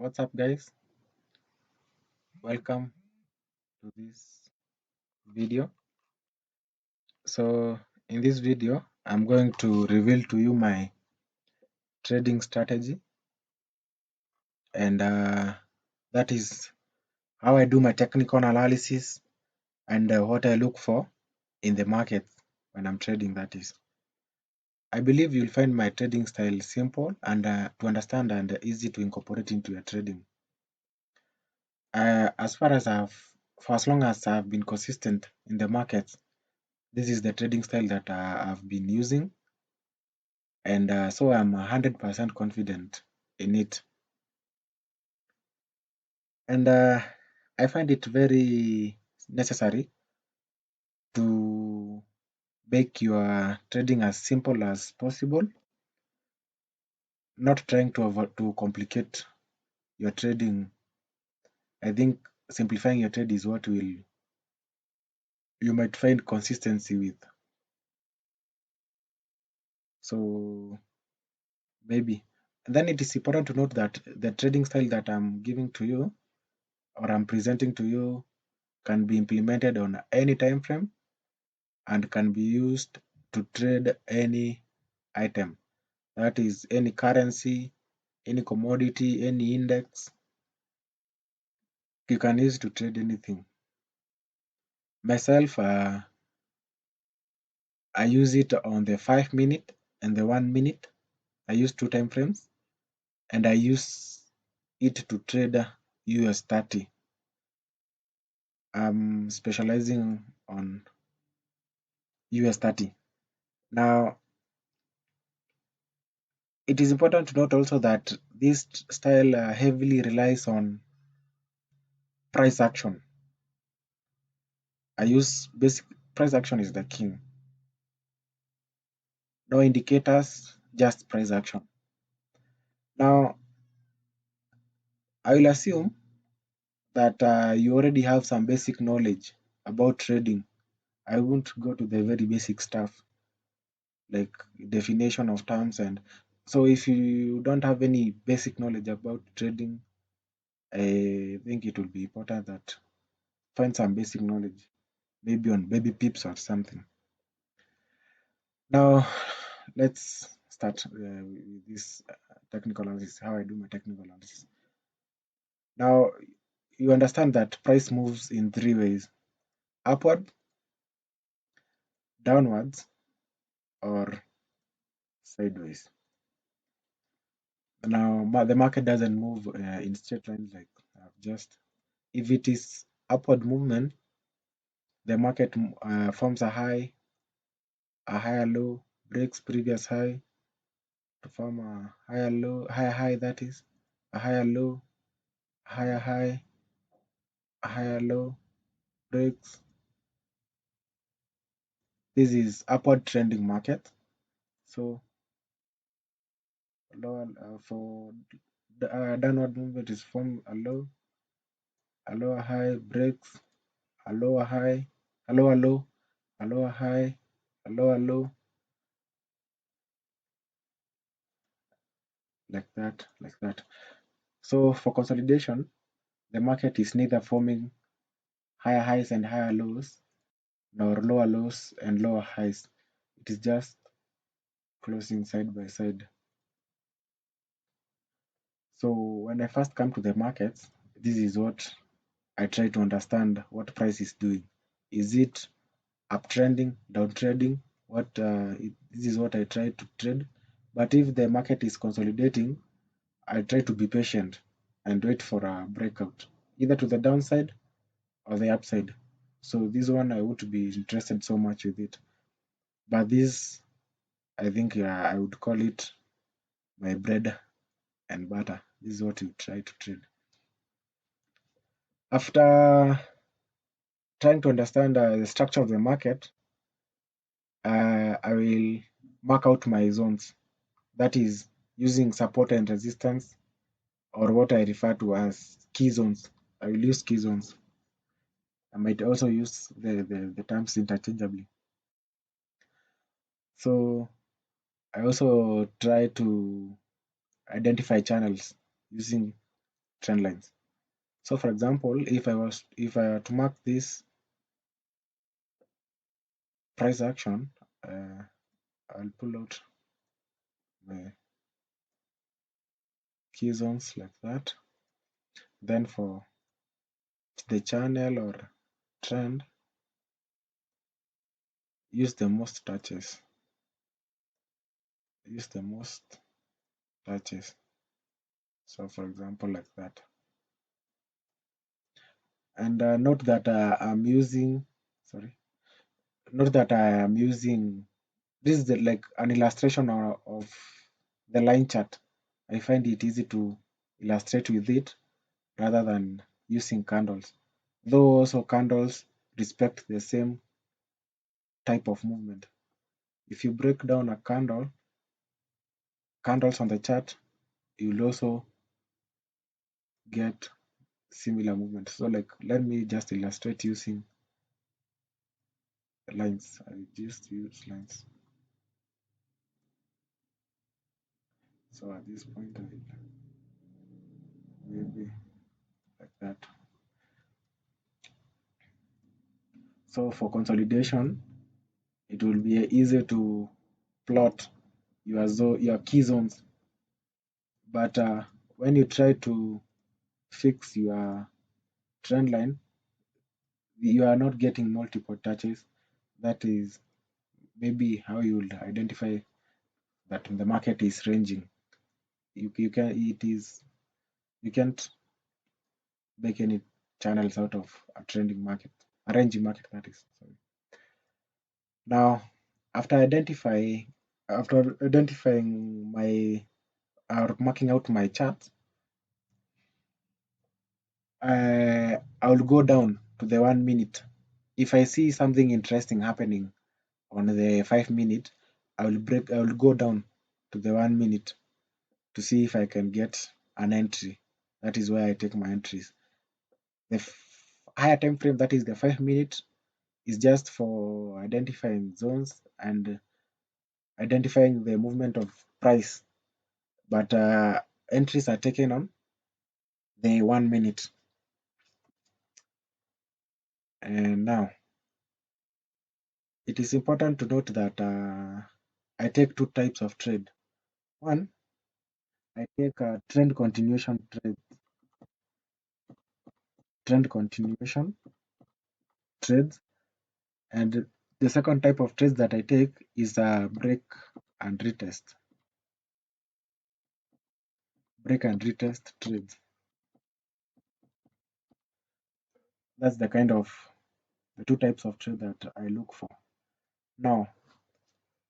What's up, guys? Welcome to this video. So, in this video, I'm going to reveal to you my trading strategy, and that is how I do my technical analysis and what I look for in the market when I'm trading. That is, I believe you'll find my trading style simple and to understand and easy to incorporate into your trading. As far as for as long as I've been consistent in the market, this is the trading style that I've been using, and so I'm 100% confident in it. And I find it very necessary to make your trading as simple as possible, not trying to complicate your trading. I think simplifying your trade is what you might find consistency with. So maybe. And then it is important to note that the trading style that I'm giving to you or I'm presenting to you can be implemented on any time frame and can be used to trade any item. That is any currency, any commodity, any index. You can use to trade anything. Myself, I use it on the 5 minute and the 1 minute. I use two time frames, and I use it to trade US 30. I'm specializing on US 30. Now, it is important to note also that this style heavily relies on price action. I use basic price action is the king. No indicators, just price action. Now, I will assume that you already have some basic knowledge about trading. I won't go to the very basic stuff like definition of terms, and so if you don't have any basic knowledge about trading, I think it will be important that find some basic knowledge, maybe on baby pips or something. Now, let's start with this technical analysis, how I do my technical analysis. Now, you understand that price moves in three ways: upward, downwards, or sideways. Now, the market doesn't move in straight lines like I've just. If it is upward movement, the market forms a high, a higher low, breaks previous high to form a higher low, higher high, that is, a higher low, higher high, a higher low, breaks. This is upward trending market. So lower for downward movement is form a low, a lower high, breaks, a lower high, a lower low, a lower high, a lower low, like that, like that. So for consolidation, the market is neither forming higher highs and higher lows, nor lower lows and lower highs. It is just closing side by side. So when I first come to the markets, this is what I try to understand what price is doing. Is it uptrending, downtrending? This is what I try to trade. But if the market is consolidating, I try to be patient and wait for a breakout, either to the downside or the upside. So this one I won't be interested so much with it. But this, I think I would call it my bread and butter. This is what you try to trade. After trying to understand the structure of the market, I will mark out my zones. That is using support and resistance, or what I refer to as key zones. I will use key zones. I might also use the terms interchangeably. So I also try to identify channels using trend lines. So for example, if I were to mark this price action, I'll pull out my key zones like that. Then for the channel or trend, use the most touches. Use the most touches. So for example, like that. And note that I'm using, sorry, note that I am using, this is like an illustration of the line chart. I find it easy to illustrate with it rather than using candles. Though also candles respect the same type of movement. If you break down a candles on the chart, you'll also get similar movement. So like, let me just illustrate using lines. I just use lines. So at this point, I will maybe like that. So for consolidation, it will be easy to plot your key zones. But when you try to fix your trend line, you are not getting multiple touches. That is maybe how you will identify that the market is ranging. You can't make any channels out of a trending market, a ranging market, that is. Sorry. Now, after identifying my or marking out my chart, I will go down to the 1 minute. If I see something interesting happening on the 5 minute, I will go down to the 1 minute to see if I can get an entry. That is where I take my entries. The higher time frame, that is the 5 minute, is just for identifying zones and identifying the movement of price. But entries are taken on the 1 minute. And now, it is important to note that I take two types of trade. One, I take a trend continuation trades, and the second type of trades that I take is a break and retest trades. That's the kind of the two types of trade that I look for. Now,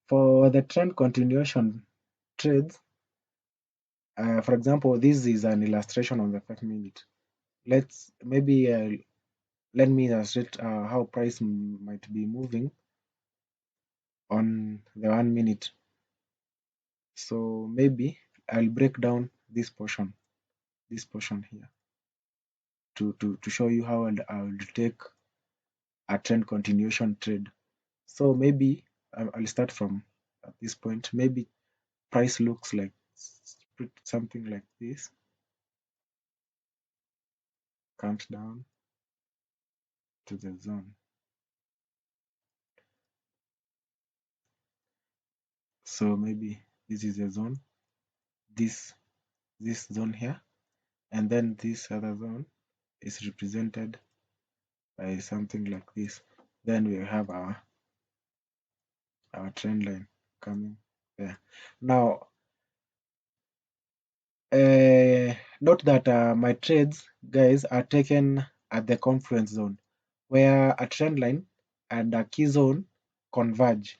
for the trend continuation trades, for example, this is an illustration on the 5 minute. Let's maybe let me illustrate how price might be moving on the 1 minute. So maybe I'll break down this portion here to show you how I'll take a trend continuation trade. So maybe I'll start from at this point. Maybe price looks like something like this, comes down to the zone. So maybe this is a zone, this zone here, and then this other zone is represented by something like this. Then we have our trend line coming there. Now, note that my trades, guys, are taken at the confluence zone, where a trend line and a key zone converge.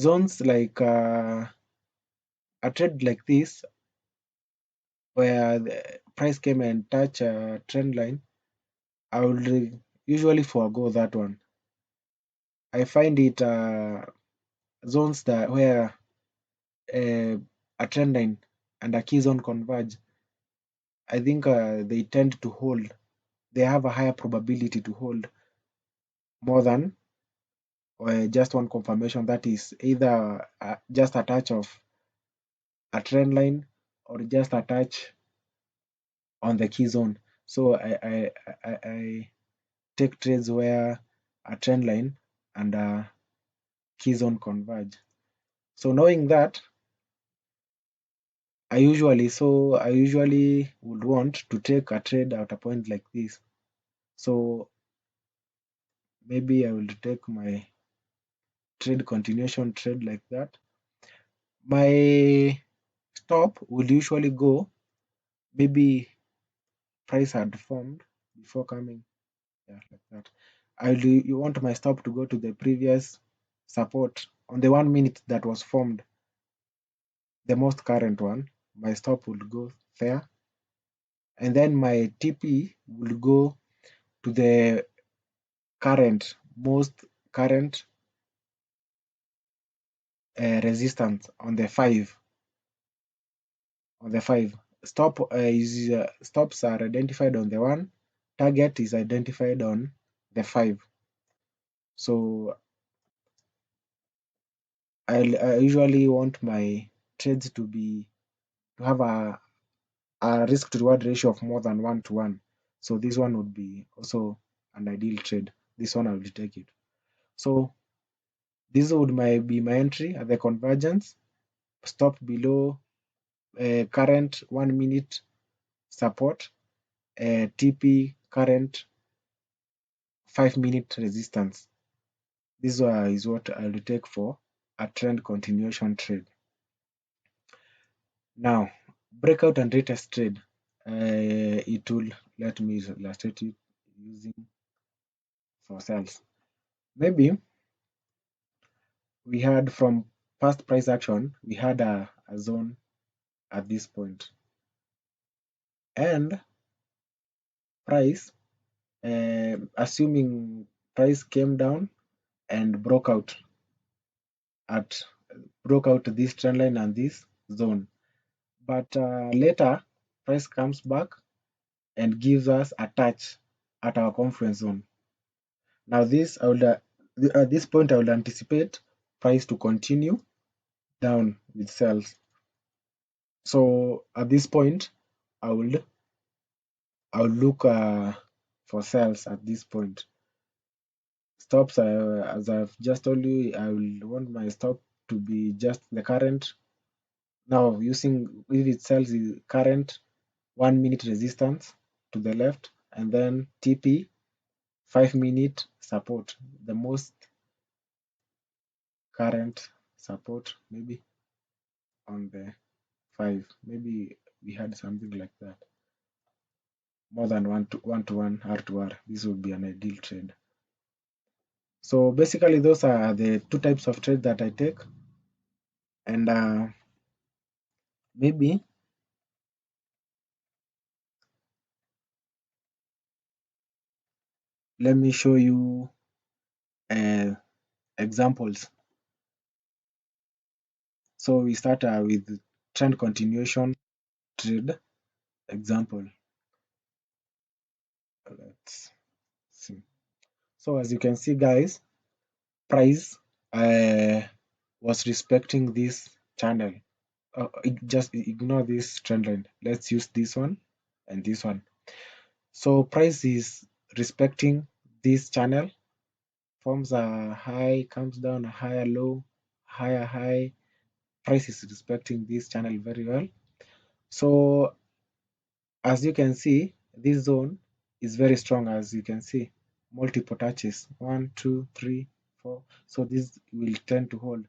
Zones like a trade like this, where the price came and touch a trend line, I would usually forego that one. I find it zones that where a trend line and a key zone converge. I think they tend to hold. They have a higher probability to hold more than just one confirmation, that is either just a touch of a trend line or just a touch on the key zone. So I take trades where a trend line and a key zone converge. So knowing that, I usually would want to take a trade at a point like this. So maybe I will take my trade continuation trade like that. My stop will usually go, maybe price had formed before coming, yeah, like that. You want my stop to go to the previous support on the 1 minute that was formed, the most current one. My stop would go there, and then my TP will go to the most current resistance on the 5. On the 5, stops are identified on the 1, target is identified on the 5. So I usually want my trades to have a risk to reward ratio of more than 1 to 1. So this one would be also an ideal trade. This one I will take it. So this would be my entry at the convergence, stop below current 1 minute support, TP current 5 minute resistance. This is what I will take for a trend continuation trade. Now, breakout and retest trade. It will let me illustrate it using for sales. Maybe we had from past price action, we had a zone at this point, and price, assuming price came down and broke out this trend line and this zone, but later price comes back and gives us a touch at our confluence zone. Now this I would at this point I would anticipate price to continue down with sells. So at this point I will look for sells at this point. Stops, as I've just told you, I will want my stop to be just the current. Now using, if it sells the current 1 minute resistance to the left, and then TP 5 minute support, the most current support, maybe on the 5. Maybe we had something like that. More than 1 to 1 R to R. This would be an ideal trade. So basically those are the two types of trade that I take. And maybe let me show you examples. So we start with trend continuation trade example. Let's see. So as you can see, guys, price was respecting this channel. Just ignore this trend line. Let's use this one and this one. So price is respecting this channel, forms a high, comes down a higher low, higher high. Price is respecting this channel very well. So as you can see, this zone is very strong. As you can see, multiple touches, 1, 2, 3, 4. So this will tend to hold.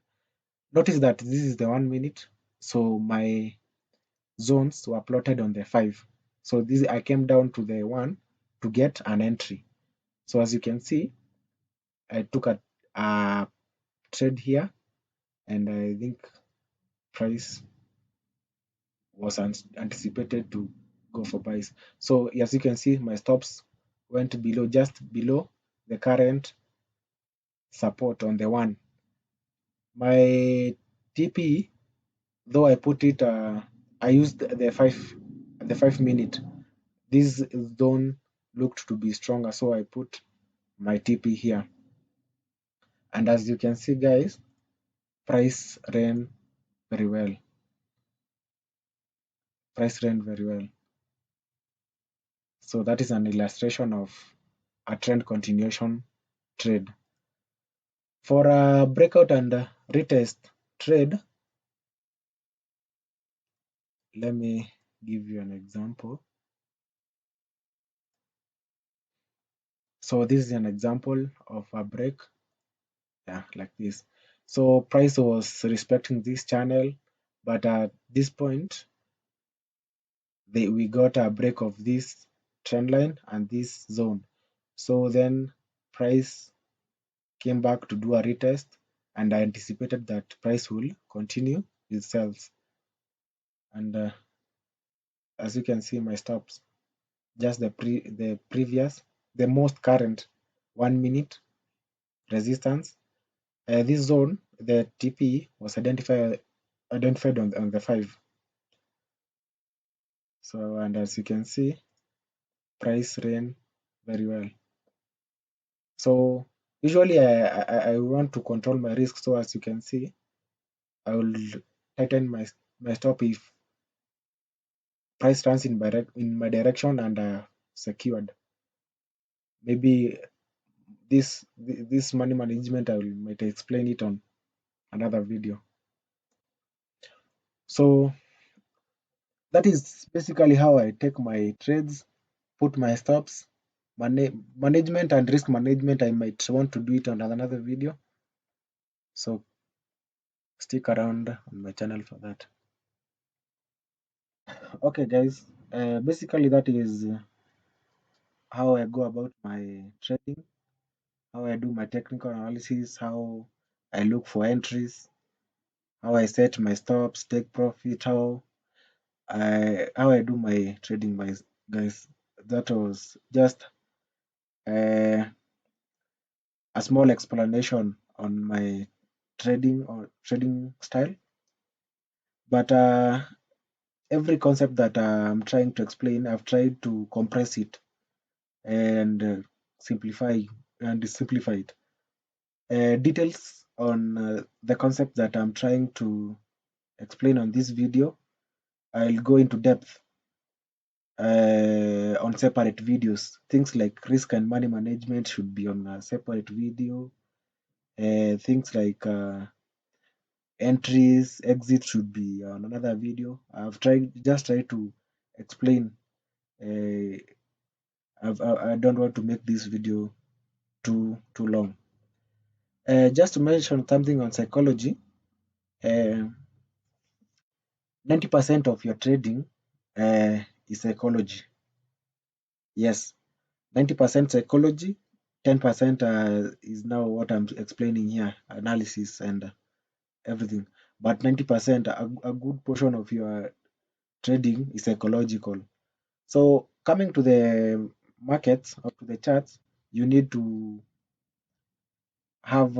Notice that this is the 1 minute, so my zones were plotted on the 5. So this, I came down to the 1 to get an entry. So as you can see, I took a trade here, and I think price was anticipated to go for buys. So as you can see, my stops went below, just below the current support on the 1. My TP, though I put it, I used the 5 minute. This zone looked to be stronger, so I put my TP here. And as you can see, guys, price ran very well. Price ran very well. So that is an illustration of a trend continuation trade. For a breakout and retest trade, let me give you an example. So this is an example of a break, yeah, like this. So price was respecting this channel, but at this point, we got a break of this trend line and this zone. So then price came back to do a retest, and I anticipated that price will continue with sells. And as you can see, my stops just the previous, the most current 1 minute resistance. This zone, the TP was identified on the 5. So, and as you can see, price ran very well. So usually I want to control my risk. So as you can see, I will tighten my stop if price runs in my direction and secured. Maybe this money management might explain it on another video. So that is basically how I take my trades, put my stops, management and risk management. I might want to do it on another video. So stick around on my channel for that. Okay, guys. Basically, that is how I go about my trading, how I do my technical analysis, how I look for entries, how I set my stops, take profit, how I do my trading, my guys. That was just a small explanation on my trading style. But every concept that I'm trying to explain, I've tried to compress it and simplify simplify it. Details on the concept that I'm trying to explain on this video, I'll go into depth on separate videos. Things like risk and money management should be on a separate video. Things like entries, exit should be on another video. I've tried to explain. Uh, I don't want to make this video too long. Just to mention something on psychology, 90% of your trading is psychology. Yes, 90% psychology, 10% is now what I'm explaining here, analysis and everything. But 90%, a good portion of your trading is psychological. So coming to the markets or to the charts, you need to have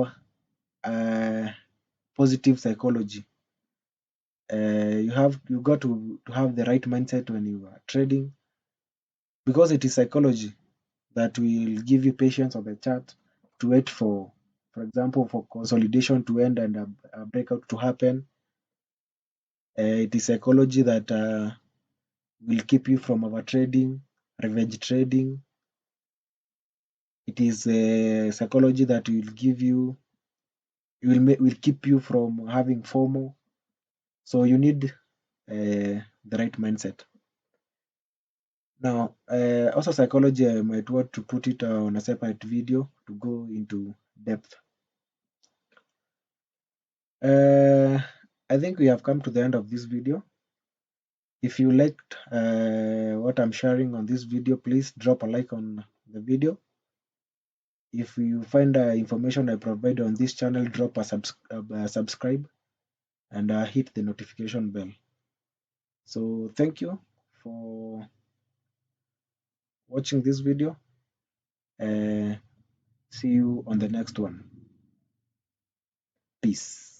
positive psychology. You got to have the right mindset when you are trading, because it is psychology that will give you patience on the chart to wait for example, for consolidation to end and a breakout to happen. It is psychology that will keep you from overtrading, revenge trading. It is psychology that will give you, will keep you from having FOMO. So you need the right mindset. Now, also psychology, I might want to put it on a separate video to go into depth. I think we have come to the end of this video. If you liked what I'm sharing on this video, please drop a like on the video. If you find information I provide on this channel, drop a subscribe and hit the notification bell. So thank you for watching this video. See you on the next one. Peace.